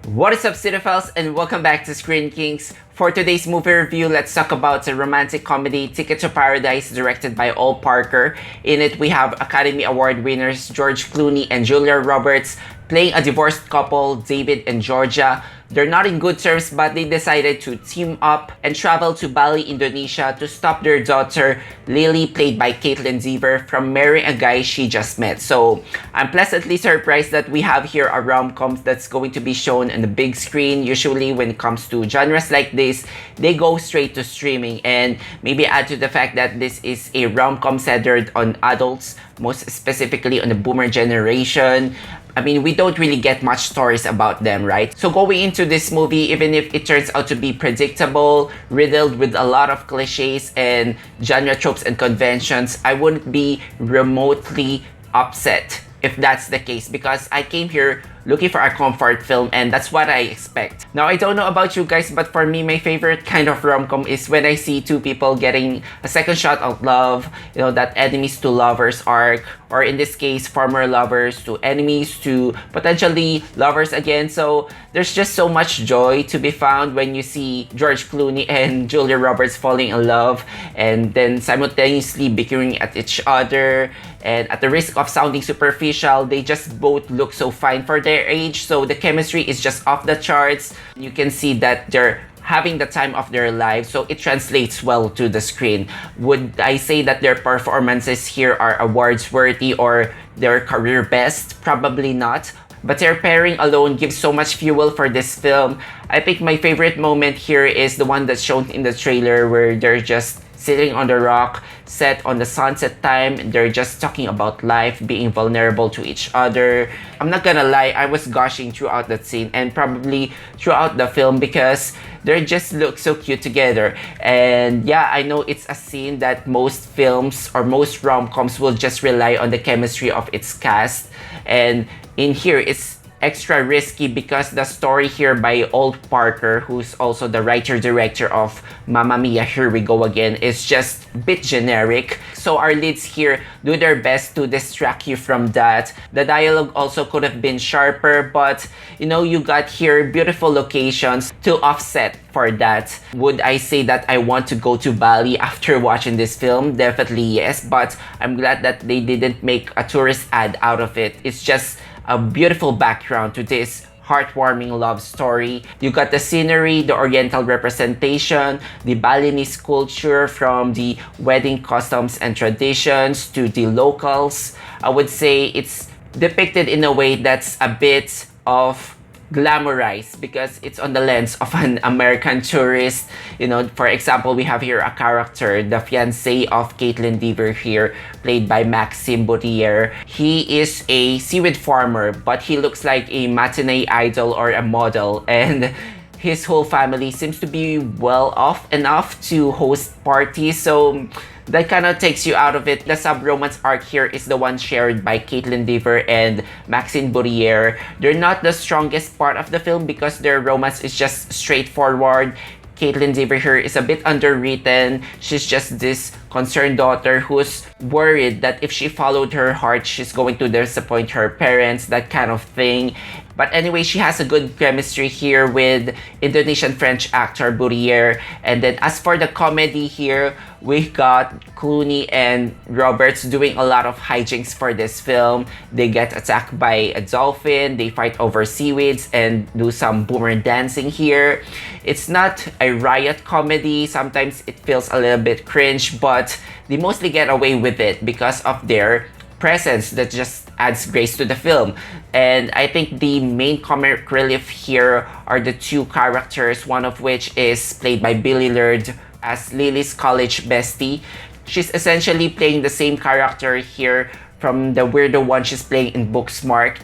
What is up, cinephiles, and welcome back to Screen Kings. For today's movie review, let's talk about the romantic comedy Ticket to Paradise, directed by Ol Parker. In it, we have Academy Award winners George Clooney and Julia Roberts playing a divorced couple, David and Georgia. They're not in good terms, but they decided to team up and travel to Bali, Indonesia to stop their daughter, Lily, played by Kaitlyn, from marrying a guy she just met. So I'm pleasantly surprised that we have here a rom-com that's going to be shown on the big screen. Usually when it comes to genres like this, they go straight to streaming, and maybe add to the fact that this is a rom-com centered on adults, most specifically on the boomer generation. I mean, we don't really get much stories about them, right? So going into this movie, even if it turns out to be predictable, riddled with a lot of cliches and genre tropes and conventions, I wouldn't be remotely upset if that's the case, because I came here looking for a comfort film, and that's what I expect. Now, I don't know about you guys, but for me, my favorite kind of rom-com is when I see two people getting a second shot at love, you know, that enemies to lovers arc, or in this case, former lovers to enemies to potentially lovers again. So there's just so much joy to be found when you see George Clooney and Julia Roberts falling in love and then simultaneously bickering at each other. And at the risk of sounding superficial, they just both look so fine for their age. So the chemistry is just off the charts. You can see that they're having the time of their lives, so it translates well to the screen. Would I say that their performances here are awards worthy or their career best? Probably not. But their pairing alone gives so much fuel for this film. I think my favorite moment here is the one that's shown in the trailer where they're just sitting on the rock, set on the sunset time. They're just talking about life, being vulnerable to each other. I'm not gonna lie, I was gushing throughout that scene and probably throughout the film because they just look so cute together. And yeah, I know it's a scene that most films or most rom-coms will just rely on the chemistry of its cast. And in here, it's extra risky because the story here by Ol Parker, who's also the writer-director of Mamma Mia, Here We Go Again, is just a bit generic. So our leads here do their best to distract you from that. The dialogue also could have been sharper, but you know, you got here beautiful locations to offset for that. Would I say that I want to go to Bali after watching this film? Definitely yes, but I'm glad that they didn't make a tourist ad out of it. It's just a beautiful background to this heartwarming love story. You got the scenery, the oriental representation, the Balinese culture, from the wedding customs and traditions to the locals. I would say it's depicted in a way that's a bit of glamorized because it's on the lens of an American tourist. You know, for example, we have here a character, the fiancé of Kaitlyn here, played by Maxime Bouttier. He is a seaweed farmer, but he looks like a matinee idol or a model, and his whole family seems to be well off enough to host parties, so that kind of takes you out of it. The sub-romance arc here is the one shared by Kaitlyn and Maxime Bouttier. They're not the strongest part of the film because their romance is just straightforward. Kaitlyn here is a bit underwritten. She's just this concerned daughter who's worried that if she followed her heart, she's going to disappoint her parents, that kind of thing. But anyway, she has a good chemistry here with Indonesian-French actor Bouttier. And then as for the comedy here, we got Clooney and Roberts doing a lot of hijinks for this film. They get attacked by a dolphin, they fight over seaweeds, and do some boomer dancing here. It's not a riot comedy. Sometimes it feels a little bit cringe, but they mostly get away with it because of their presence that just adds grace to the film. And I think the main comic relief here are the two characters, one of which is played by Billie Lourd as Lily's college bestie. She's essentially playing the same character here from the weirdo one she's playing in Booksmart.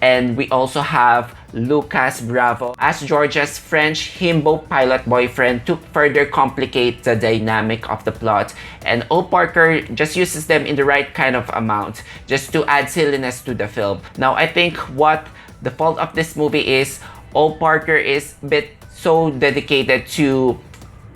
And we also have Lucas Bravo as Georgia's French himbo pilot boyfriend to further complicate the dynamic of the plot. And Ol Parker just uses them in the right kind of amount just to add silliness to the film. Now, I think what the fault of this movie is, Ol Parker is a bit so dedicated to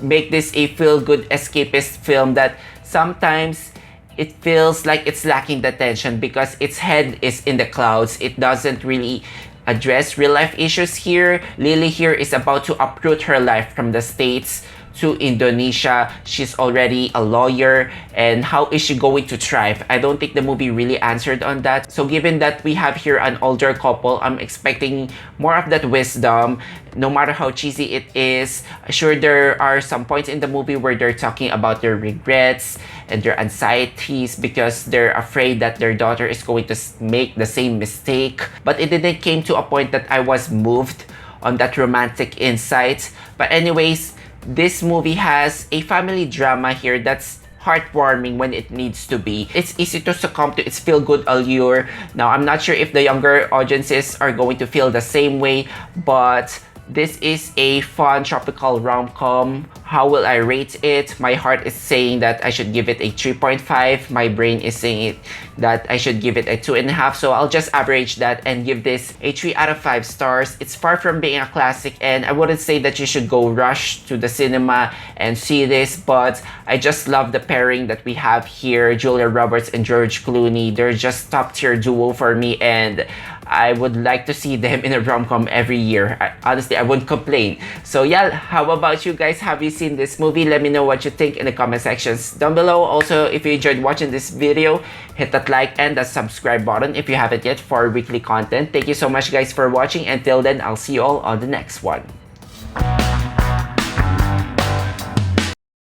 make this a feel-good escapist film that sometimes it feels like it's lacking the tension because its head is in the clouds. It doesn't really address real life issues here. Lily here is about to uproot her life from the States to Indonesia. She's already a lawyer, and how is she going to thrive? I don't think the movie really answered on that. So given that we have here an older couple, I'm expecting more of that wisdom, no matter how cheesy it is. Sure, there are some points in the movie where they're talking about their regrets and their anxieties because they're afraid that their daughter is going to make the same mistake. But it didn't came to a point that I was moved on that romantic insight. But anyways, this movie has a family drama here that's heartwarming when it needs to be. It's easy to succumb to its feel-good allure. Now, I'm not sure if the younger audiences are going to feel the same way, but this is a fun tropical rom-com. How will I rate it? My heart is saying that I should give it a 3.5. My brain is saying that I should give it a 2.5. So I'll just average that and give this a 3 out of 5 stars. It's far from being a classic, and I wouldn't say that you should go rush to the cinema and see this, but I just love the pairing that we have here. Julia Roberts and George Clooney. They're just top tier duo for me, and I would like to see them in a rom-com every year. Honestly, I wouldn't complain. So yeah, how about you guys? Have you seen this movie? Let me know what you think in the comment sections down below. Also, if you enjoyed watching this video, hit that like and that subscribe button if you haven't yet for weekly content. Thank you so much guys for watching. Until then, I'll see you all on the next one.